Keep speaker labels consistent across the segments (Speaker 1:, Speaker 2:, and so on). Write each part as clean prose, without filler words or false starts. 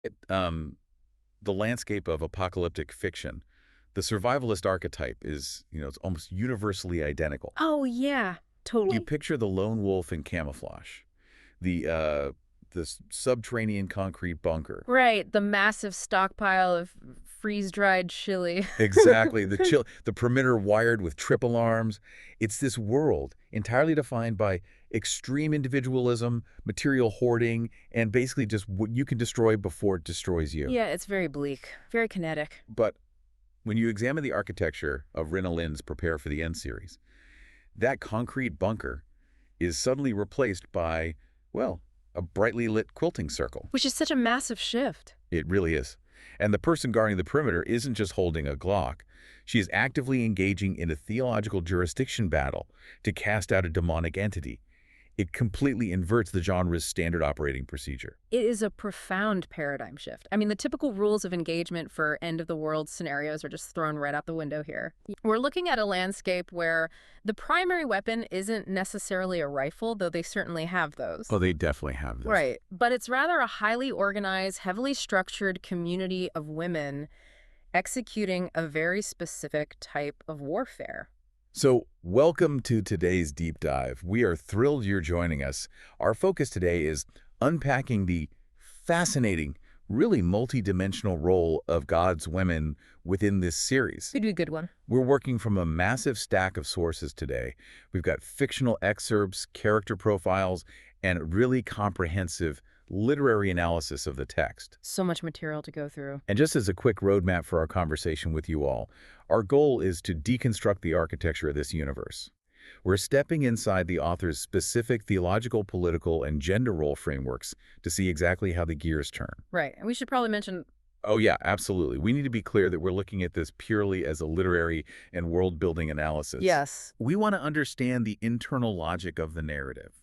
Speaker 1: The landscape of apocalyptic fiction, the survivalist archetype is, it's almost universally identical.
Speaker 2: Oh, yeah,
Speaker 1: You
Speaker 2: totally.
Speaker 1: picture the lone wolf in camouflage, the subterranean concrete bunker.
Speaker 2: Right, the massive stockpile of freeze-dried chili.
Speaker 1: Exactly, the perimeter wired with trip alarms. It's this world entirely defined by extreme individualism, material hoarding, and basically just what you can destroy before it destroys you.
Speaker 2: Yeah, it's very bleak, very kinetic.
Speaker 1: But when you examine the architecture of Rina Lynn's Prepare for the End series, that concrete bunker is suddenly replaced by, well, a brightly lit quilting circle.
Speaker 2: Which is such a massive shift.
Speaker 1: It really is. And the person guarding the perimeter isn't just holding a Glock. She is actively engaging in a theological jurisdiction battle to cast out a demonic entity. It completely inverts the genre's standard operating procedure.
Speaker 2: It is a profound paradigm shift. I mean, the typical rules of engagement for end-of-the-world scenarios are just thrown right out the window here. We're looking at a landscape where the primary weapon isn't necessarily a rifle, though they certainly have those.
Speaker 1: Oh, they definitely have this.
Speaker 2: Right. But it's rather a highly organized, heavily structured community of women executing a very specific type of warfare.
Speaker 1: So, welcome to today's deep dive. We are thrilled you're joining us. Our focus today is unpacking the fascinating, really multi-dimensional role of God's women within this series.
Speaker 2: Could be a good one.
Speaker 1: We're working from a massive stack of sources today. We've got fictional excerpts, character profiles, and really comprehensive literary analysis of the text.
Speaker 2: So much material to go through.
Speaker 1: And just as a quick roadmap for our conversation with you all, our goal is to deconstruct the architecture of this universe. We're stepping inside the author's specific theological, political, and gender role frameworks to see exactly how the gears turn.
Speaker 2: Right. And we should probably mention.
Speaker 1: Oh yeah, absolutely. We need to be clear that we're looking at this purely as a literary and world-building analysis.
Speaker 2: Yes.
Speaker 1: We want to understand the internal logic of the narrative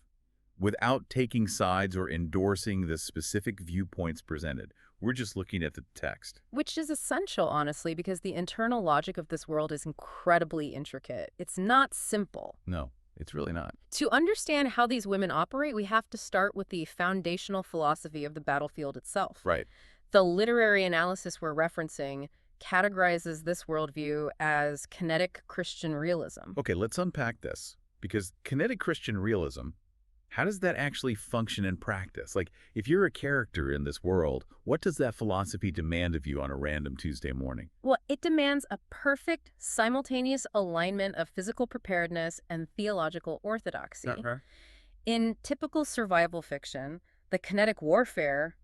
Speaker 1: without taking sides or endorsing the specific viewpoints presented. We're just looking at the text.
Speaker 2: Which is essential, honestly, because the internal logic of this world is incredibly intricate. It's not simple.
Speaker 1: No, it's really not.
Speaker 2: To understand how these women operate, we have to start with the foundational philosophy of the battlefield itself.
Speaker 1: Right.
Speaker 2: The literary analysis we're referencing categorizes this worldview as kinetic Christian realism.
Speaker 1: Okay, let's unpack this. Because kinetic Christian realism, how does that actually function in practice? Like, if you're a character in this world, what does that philosophy demand of you on a random Tuesday morning?
Speaker 2: Well, it demands a perfect, simultaneous alignment of physical preparedness and theological orthodoxy. In typical survival fiction, the kinetic warfare,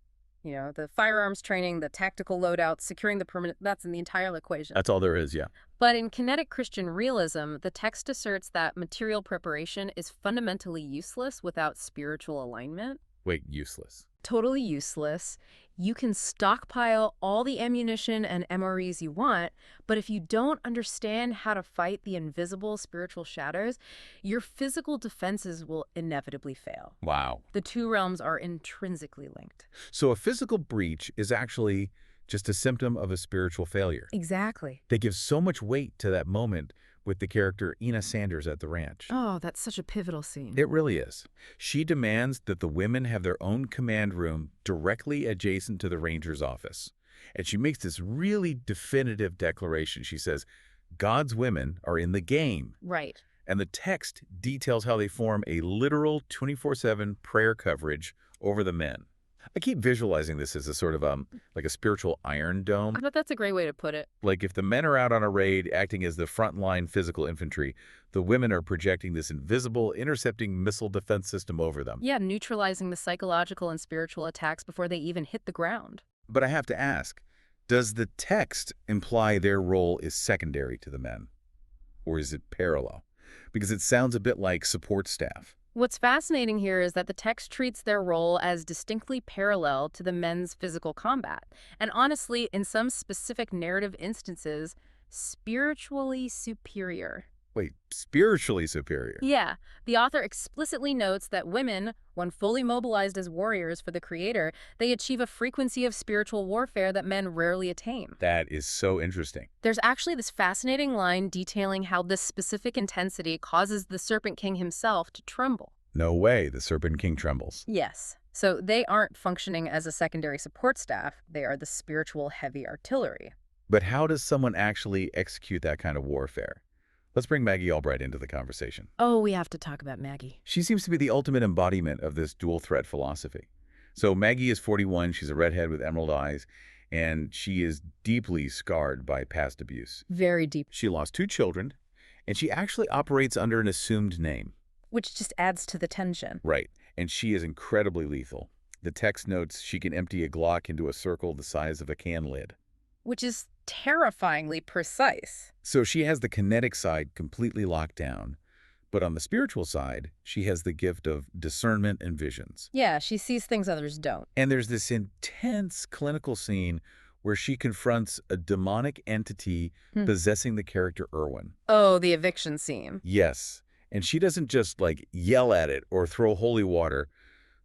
Speaker 2: the firearms training, the tactical loadouts, securing the permanent, that's in the entire equation.
Speaker 1: That's all there is, yeah.
Speaker 2: But in kinetic Christian realism, the text asserts that material preparation is fundamentally useless without spiritual alignment.
Speaker 1: Wait, useless.
Speaker 2: Totally useless. You can stockpile all the ammunition and MREs you want, but if you don't understand how to fight the invisible spiritual shadows, your physical defenses will inevitably fail.
Speaker 1: Wow.
Speaker 2: The two realms are intrinsically linked.
Speaker 1: So a physical breach is actually just a symptom of a spiritual failure.
Speaker 2: Exactly.
Speaker 1: They give so much weight to that moment with the character Ina Sanders at the ranch.
Speaker 2: Oh, that's such a pivotal scene.
Speaker 1: It really is. She demands that the women have their own command room directly adjacent to the ranger's office. And she makes this really definitive declaration. She says, God's women are in the game.
Speaker 2: Right.
Speaker 1: And the text details how they form a literal 24/7 prayer coverage over the men. I keep visualizing this as a sort of like a spiritual iron dome.
Speaker 2: I thought that's a great way to put it.
Speaker 1: Like if the men are out on a raid acting as the frontline physical infantry, the women are projecting this invisible intercepting missile defense system over them.
Speaker 2: Yeah, neutralizing the psychological and spiritual attacks before they even hit the ground.
Speaker 1: But I have to ask, does the text imply their role is secondary to the men? Or is it parallel? Because it sounds a bit like support staff.
Speaker 2: What's fascinating here is that the text treats their role as distinctly parallel to the men's physical combat, and honestly, in some specific narrative instances, spiritually superior.
Speaker 1: Wait, spiritually superior?
Speaker 2: Yeah, the author explicitly notes that women, when fully mobilized as warriors for the Creator, they achieve a frequency of spiritual warfare that men rarely attain.
Speaker 1: That is so interesting.
Speaker 2: There's actually this fascinating line detailing how this specific intensity causes the Serpent King himself to tremble.
Speaker 1: No way, the Serpent King trembles.
Speaker 2: Yes. So they aren't functioning as a secondary support staff. They are the spiritual heavy artillery.
Speaker 1: But how does someone actually execute that kind of warfare? Let's bring Maggie Albright into the conversation.
Speaker 2: Oh, we have to talk about Maggie.
Speaker 1: She seems to be the ultimate embodiment of this dual threat philosophy. So Maggie is 41, she's a redhead with emerald eyes, and she is deeply scarred by past abuse.
Speaker 2: Very deep.
Speaker 1: She lost 2 children, and she actually operates under an assumed name.
Speaker 2: Which just adds to the tension.
Speaker 1: Right, and she is incredibly lethal. The text notes she can empty a Glock into a circle the size of a can lid.
Speaker 2: Which is terrifyingly precise.
Speaker 1: So she has the kinetic side completely locked down, but on the spiritual side, she has the gift of discernment and visions.
Speaker 2: Yeah, she sees things others don't.
Speaker 1: And there's this intense clinical scene where she confronts a demonic entity possessing the character Erwin.
Speaker 2: Oh, the eviction scene.
Speaker 1: Yes, and she doesn't just, like, yell at it or throw holy water.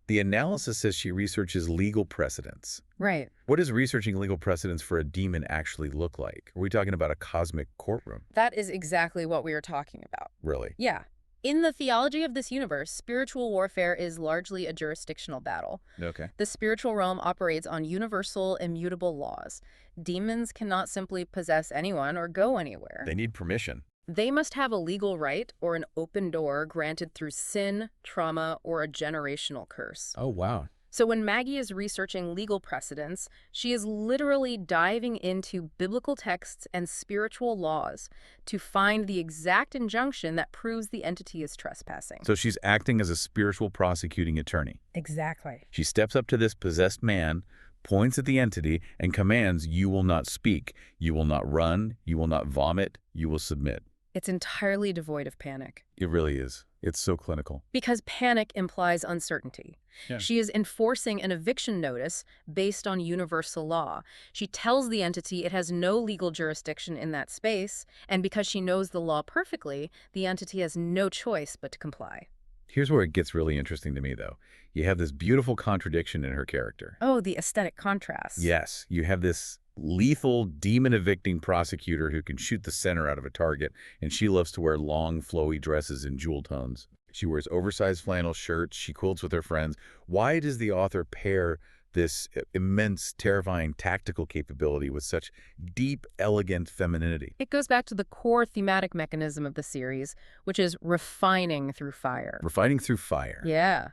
Speaker 1: The analysis says she researches legal precedents.
Speaker 2: Right.
Speaker 1: What does researching legal precedents for a demon actually look like? Are we talking about a cosmic courtroom?
Speaker 2: That is exactly what we are talking about.
Speaker 1: Really?
Speaker 2: Yeah. In the theology of this universe, spiritual warfare is largely a jurisdictional battle.
Speaker 1: Okay.
Speaker 2: The spiritual realm operates on universal, immutable laws. Demons cannot simply possess anyone or go anywhere.
Speaker 1: They need permission.
Speaker 2: They must have a legal right or an open door granted through sin, trauma, or a generational curse.
Speaker 1: Oh, wow.
Speaker 2: So when Maggie is researching legal precedents, she is literally diving into biblical texts and spiritual laws to find the exact injunction that proves the entity is trespassing.
Speaker 1: So she's acting as a spiritual prosecuting attorney.
Speaker 2: Exactly.
Speaker 1: She steps up to this possessed man, points at the entity, and commands, "You will not speak. You will not run. You will not vomit. You will submit."
Speaker 2: It's entirely devoid of panic.
Speaker 1: It really is. It's so clinical.
Speaker 2: Because panic implies uncertainty.
Speaker 1: Yeah.
Speaker 2: She is enforcing an eviction notice based on universal law. She tells the entity it has no legal jurisdiction in that space, and because she knows the law perfectly, the entity has no choice but to comply.
Speaker 1: Here's where it gets really interesting to me, though. You have this beautiful contradiction in her character.
Speaker 2: Oh, the aesthetic contrast.
Speaker 1: Yes, you have this lethal, demon-evicting prosecutor who can shoot the center out of a target, and she loves to wear long, flowy dresses in jewel tones. She wears oversized flannel shirts. She quilts with her friends. Why does the author pair this immense, terrifying tactical capability with such deep, elegant femininity?
Speaker 2: It goes back to the core thematic mechanism of the series, which is refining through fire.
Speaker 1: Refining through fire.
Speaker 2: Yeah.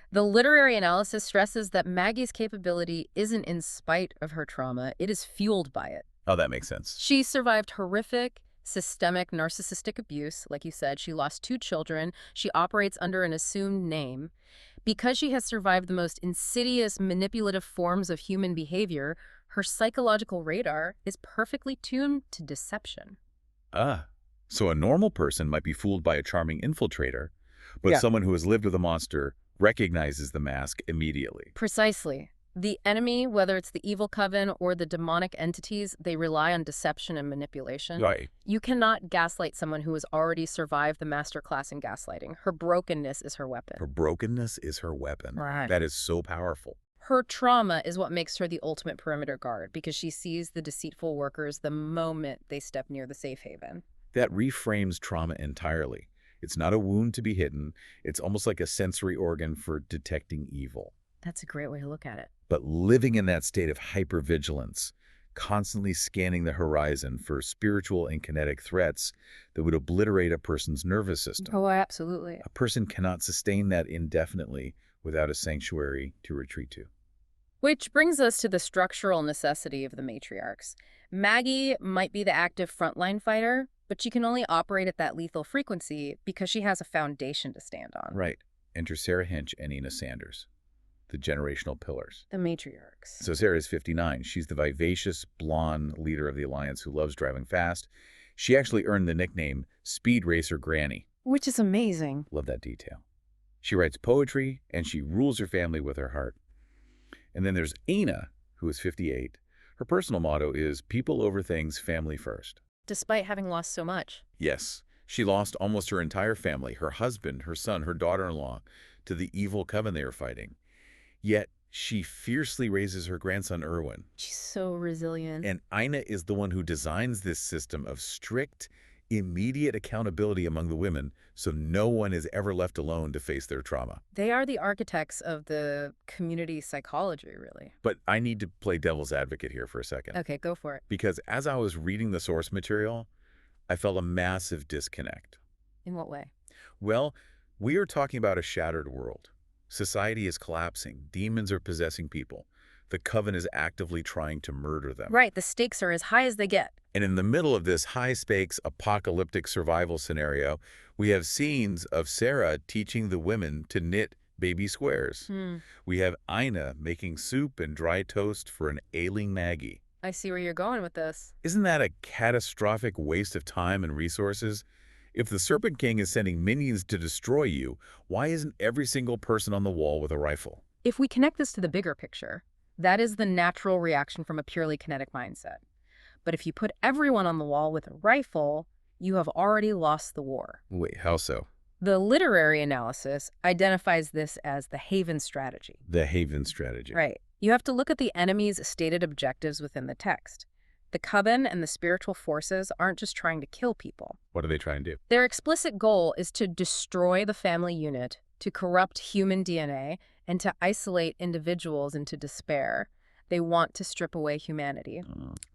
Speaker 2: The literary analysis stresses that Maggie's capability isn't in spite of her trauma, it is fueled by it.
Speaker 1: Oh, that makes sense.
Speaker 2: She survived horrific, systemic narcissistic abuse. Like you said, she lost 2 children. She operates under an assumed name. Because she has survived the most insidious, manipulative forms of human behavior, her psychological radar is perfectly tuned to deception.
Speaker 1: So a normal person might be fooled by a charming infiltrator, but someone who has lived with a monster recognizes the mask immediately.
Speaker 2: Precisely. The enemy, whether it's the evil coven or the demonic entities, they rely on deception and manipulation.
Speaker 1: Right.
Speaker 2: You cannot gaslight someone who has already survived the master class in gaslighting. Her brokenness is her weapon.
Speaker 1: Her brokenness is her weapon.
Speaker 2: Right.
Speaker 1: That is so powerful.
Speaker 2: Her trauma is what makes her the ultimate perimeter guard because she sees the deceitful workers the moment they step near the safe haven.
Speaker 1: That reframes trauma entirely. It's not a wound to be hidden. It's almost like a sensory organ for detecting evil.
Speaker 2: That's a great way to look at it.
Speaker 1: But living in that state of hypervigilance, constantly scanning the horizon for spiritual and kinetic threats that would obliterate a person's nervous system.
Speaker 2: Oh, absolutely.
Speaker 1: A person cannot sustain that indefinitely without a sanctuary to retreat to.
Speaker 2: Which brings us to the structural necessity of the matriarchs. Maggie might be the active frontline fighter, but she can only operate at that lethal frequency because she has a foundation to stand on.
Speaker 1: Right. Enter Sarah Hinch and Ina Sanders, the generational pillars.
Speaker 2: The matriarchs.
Speaker 1: So Sarah is 59. She's the vivacious, blonde leader of the Alliance who loves driving fast. She actually earned the nickname Speed Racer Granny.
Speaker 2: Which is amazing.
Speaker 1: Love that detail. She writes poetry, and she rules her family with her heart. And then there's Ina, who is 58. Her personal motto is people over things, family first.
Speaker 2: Despite having lost so much.
Speaker 1: Yes, she lost almost her entire family, her husband, her son, her daughter-in-law, to the evil coven they are fighting. Yet, she fiercely raises her grandson, Erwin.
Speaker 2: She's so resilient.
Speaker 1: And Ina is the one who designs this system of strict, immediate accountability among the women so no one is ever left alone to face their trauma.
Speaker 2: They are the architects of the community psychology, really.
Speaker 1: But I need to play devil's advocate here for a second.
Speaker 2: Okay, go for it.
Speaker 1: Because as I was reading the source material, I felt a massive disconnect.
Speaker 2: In what way?
Speaker 1: Well, we are talking about a shattered world. Society is collapsing. Demons are possessing people. The coven is actively trying to murder them.
Speaker 2: Right, the stakes are as high as they get.
Speaker 1: And in the middle of this high-stakes apocalyptic survival scenario, we have scenes of Sarah teaching the women to knit baby squares. We have Ina making soup and dry toast for an ailing Maggie.
Speaker 2: I see where you're going with this.
Speaker 1: Isn't that a catastrophic waste of time and resources? If the Serpent King is sending minions to destroy you, why isn't every single person on the wall with a rifle?
Speaker 2: If we connect this to the bigger picture, that is the natural reaction from a purely kinetic mindset. But if you put everyone on the wall with a rifle, you have already lost the war.
Speaker 1: Wait, how so?
Speaker 2: The literary analysis identifies this as the Haven strategy.
Speaker 1: The Haven strategy.
Speaker 2: Right. You have to look at the enemy's stated objectives within the text. The Coven and the spiritual forces aren't just trying to kill people.
Speaker 1: What are they trying to do?
Speaker 2: Their explicit goal is to destroy the family unit, to corrupt human DNA, and to isolate individuals into despair. They want to strip away humanity.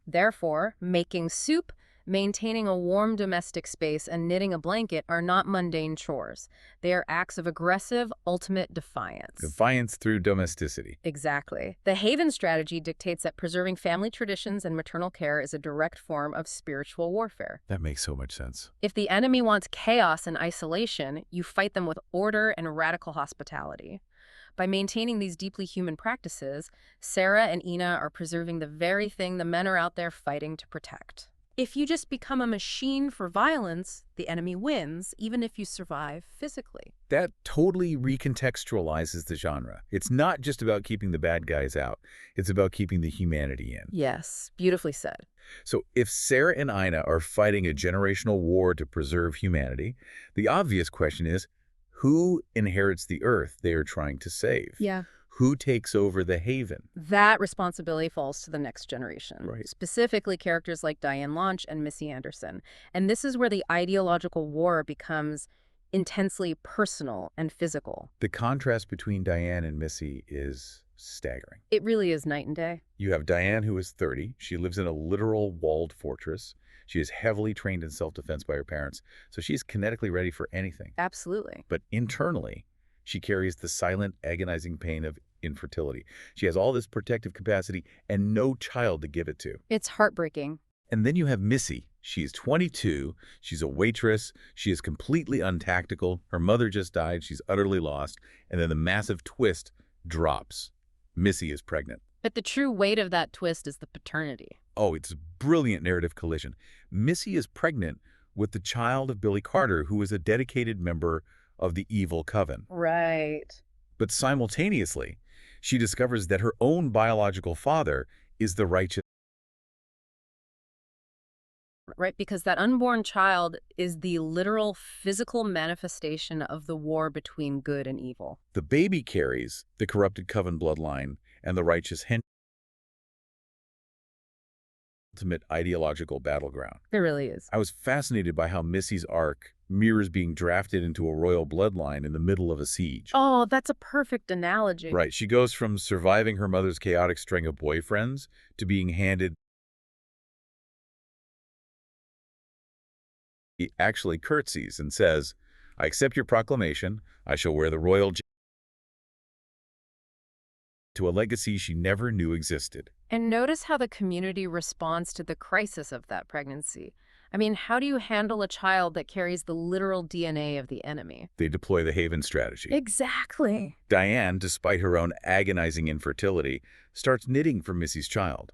Speaker 2: Therefore, making soup, maintaining a warm domestic space, and knitting a blanket are not mundane chores. They are acts of aggressive, ultimate defiance.
Speaker 1: Defiance through domesticity.
Speaker 2: Exactly. The Haven strategy dictates that preserving family traditions and maternal care is a direct form of spiritual warfare.
Speaker 1: That makes so much sense.
Speaker 2: If the enemy wants chaos and isolation, you fight them with order and radical hospitality. By maintaining these deeply human practices, Sarah and Ina are preserving the very thing the men are out there fighting to protect. If you just become a machine for violence, the enemy wins, even if you survive physically.
Speaker 1: That totally recontextualizes the genre. It's not just about keeping the bad guys out. It's about keeping the humanity in.
Speaker 2: Yes, beautifully said.
Speaker 1: So if Sarah and Ina are fighting a generational war to preserve humanity, the obvious question is, who inherits the earth they are trying to save?
Speaker 2: Yeah.
Speaker 1: Who takes over the Haven?
Speaker 2: That responsibility falls to the next generation,
Speaker 1: Right.
Speaker 2: specifically characters like Diane Launch and Missy Anderson. And this is where the ideological war becomes intensely personal and physical.
Speaker 1: The contrast between Diane and Missy is staggering.
Speaker 2: It really is night and day.
Speaker 1: You have Diane, who is 30. She lives in a literal walled fortress. She is heavily trained in self-defense by her parents, so she's kinetically ready for anything.
Speaker 2: Absolutely.
Speaker 1: But internally, she carries the silent, agonizing pain of infertility. She has all this protective capacity and no child to give it to.
Speaker 2: It's heartbreaking.
Speaker 1: And then you have Missy. She's 22. She's a waitress. She is completely untactical. Her mother just died. She's utterly lost. And then the massive twist drops. Missy is pregnant.
Speaker 2: But the true weight of that twist is the paternity.
Speaker 1: Oh, it's a brilliant narrative collision. Missy is pregnant with the child of Billy Carter, who is a dedicated member of the evil coven.
Speaker 2: Right.
Speaker 1: But simultaneously, she discovers that her own biological father is the righteous.
Speaker 2: Right, because that unborn child is the literal physical manifestation of the war between good and evil.
Speaker 1: The baby carries the corrupted coven bloodline and the righteous ultimate ideological battleground.
Speaker 2: It really is.
Speaker 1: I was fascinated by how Missy's arc mirrors being drafted into a royal bloodline in the middle of a siege.
Speaker 2: Oh, that's a perfect analogy.
Speaker 1: Right. She goes from surviving her mother's chaotic string of boyfriends to being handed. He actually curtsies and says, "I accept your proclamation. I shall wear the royal to a legacy she never knew existed."
Speaker 2: And notice how the community responds to the crisis of that pregnancy. I mean, how do you handle a child that carries the literal DNA of the enemy?
Speaker 1: They deploy the Haven strategy.
Speaker 2: Exactly.
Speaker 1: Diane, despite her own agonizing infertility, starts knitting for Missy's child.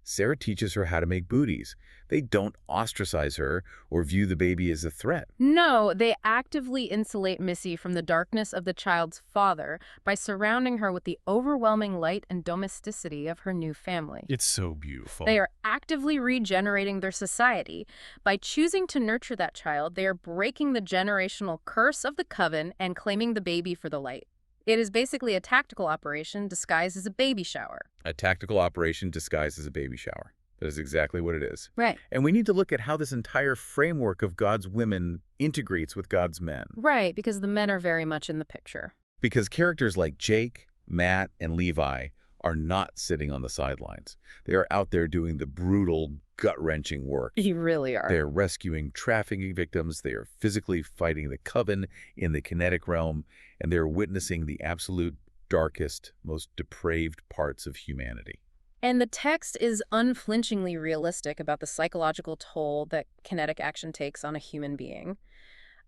Speaker 1: Sarah teaches her how to make booties. They don't ostracize her or view the baby as a threat.
Speaker 2: No, they actively insulate Missy from the darkness of the child's father by surrounding her with the overwhelming light and domesticity of her new family.
Speaker 1: It's so beautiful.
Speaker 2: They are actively regenerating their society. By choosing to nurture that child, they are breaking the generational curse of the coven and claiming the baby for the light. It is basically a tactical operation disguised as a baby shower.
Speaker 1: A tactical operation disguised as a baby shower. That is exactly what it is.
Speaker 2: Right.
Speaker 1: And we need to look at how this entire framework of God's women integrates with God's men.
Speaker 2: Right, because the men are very much in the picture.
Speaker 1: Because characters like Jake, Matt, and Levi are not sitting on the sidelines. They are out there doing the brutal, gut-wrenching work.
Speaker 2: You really are.
Speaker 1: They're rescuing trafficking victims. They are physically fighting the coven in the kinetic realm, and they're witnessing the absolute darkest, most depraved parts of humanity.
Speaker 2: And the text is unflinchingly realistic about the psychological toll that kinetic action takes on a human being.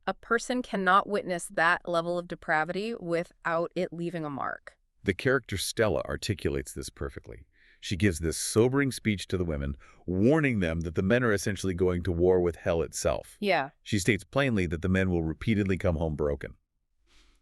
Speaker 2: A person cannot witness that level of depravity without it leaving a mark.
Speaker 1: The character Stella articulates this perfectly. She gives this sobering speech to the women, warning them that the men are essentially going to war with hell itself.
Speaker 2: Yeah.
Speaker 1: She states plainly that the men will repeatedly come home broken.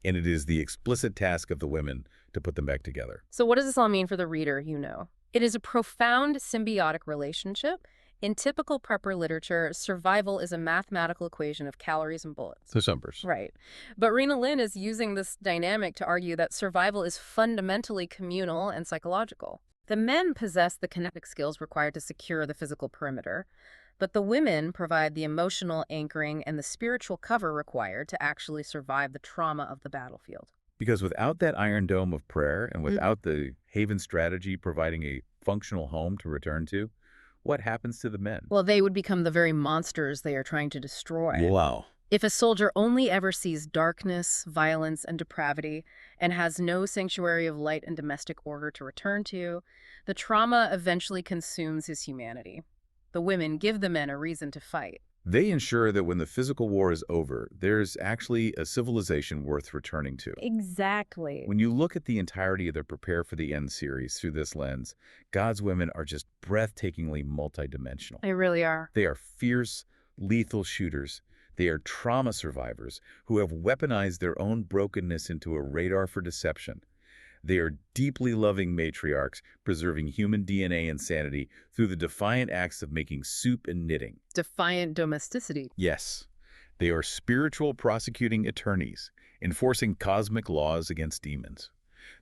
Speaker 1: And it is the explicit task of the women to put them back together.
Speaker 2: So what does this all mean for the reader, you know? It is a profound symbiotic relationship. In typical prepper literature, survival is a mathematical equation of calories and bullets.
Speaker 1: The numbers.
Speaker 2: Right. But Rena Lynn is using this dynamic to argue that survival is fundamentally communal and psychological. The men possess the kinetic skills required to secure the physical perimeter, but the women provide the emotional anchoring and the spiritual cover required to actually survive the trauma of the battlefield.
Speaker 1: Because without that iron dome of prayer and without the Haven strategy providing a functional home to return to, what happens to the men?
Speaker 2: Well, they would become the very monsters they are trying to destroy.
Speaker 1: Wow.
Speaker 2: If a soldier only ever sees darkness, violence, and depravity, and has no sanctuary of light and domestic order to return to, the trauma eventually consumes his humanity. The women give the men a reason to fight.
Speaker 1: They ensure that when the physical war is over, there's actually a civilization worth returning to.
Speaker 2: Exactly.
Speaker 1: When you look at the entirety of the Prepare for the End series through this lens, God's women are just breathtakingly multidimensional.
Speaker 2: They really are.
Speaker 1: They are fierce, lethal shooters. They are trauma survivors who have weaponized their own brokenness into a radar for deception. They are deeply loving matriarchs, preserving human DNA and sanity through the defiant acts of making soup and knitting.
Speaker 2: Defiant domesticity.
Speaker 1: Yes, they are spiritual prosecuting attorneys, enforcing cosmic laws against demons.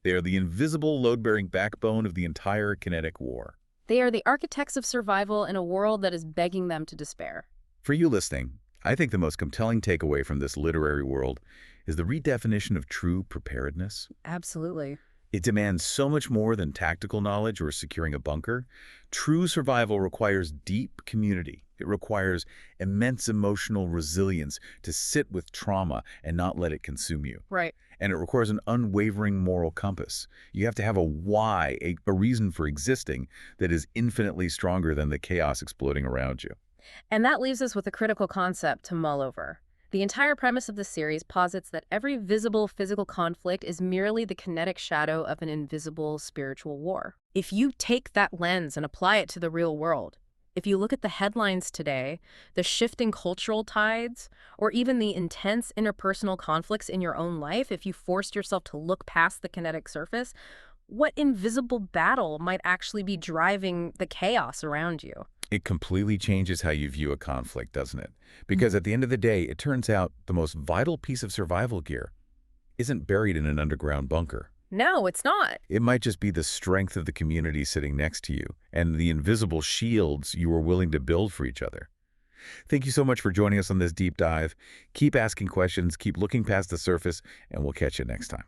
Speaker 1: They are the invisible load-bearing backbone of the entire kinetic war.
Speaker 2: They are the architects of survival in a world that is begging them to despair.
Speaker 1: For you listening, I think the most compelling takeaway from this literary world is the redefinition of true preparedness.
Speaker 2: Absolutely.
Speaker 1: It demands so much more than tactical knowledge or securing a bunker. True survival requires deep community. It requires immense emotional resilience to sit with trauma and not let it consume you.
Speaker 2: Right.
Speaker 1: And it requires an unwavering moral compass. You have to have a why, a reason for existing that is infinitely stronger than the chaos exploding around you.
Speaker 2: And that leaves us with a critical concept to mull over. The entire premise of the series posits that every visible physical conflict is merely the kinetic shadow of an invisible spiritual war. If you take that lens and apply it to the real world, if you look at the headlines today, the shifting cultural tides, or even the intense interpersonal conflicts in your own life, if you forced yourself to look past the kinetic surface, what invisible battle might actually be driving the chaos around you?
Speaker 1: It completely changes how you view a conflict, doesn't it? Because at the end of the day, it turns out the most vital piece of survival gear isn't buried in an underground bunker.
Speaker 2: No, it's not.
Speaker 1: It might just be the strength of the community sitting next to you and the invisible shields you were willing to build for each other. Thank you so much for joining us on this deep dive. Keep asking questions, keep looking past the surface, and we'll catch you next time.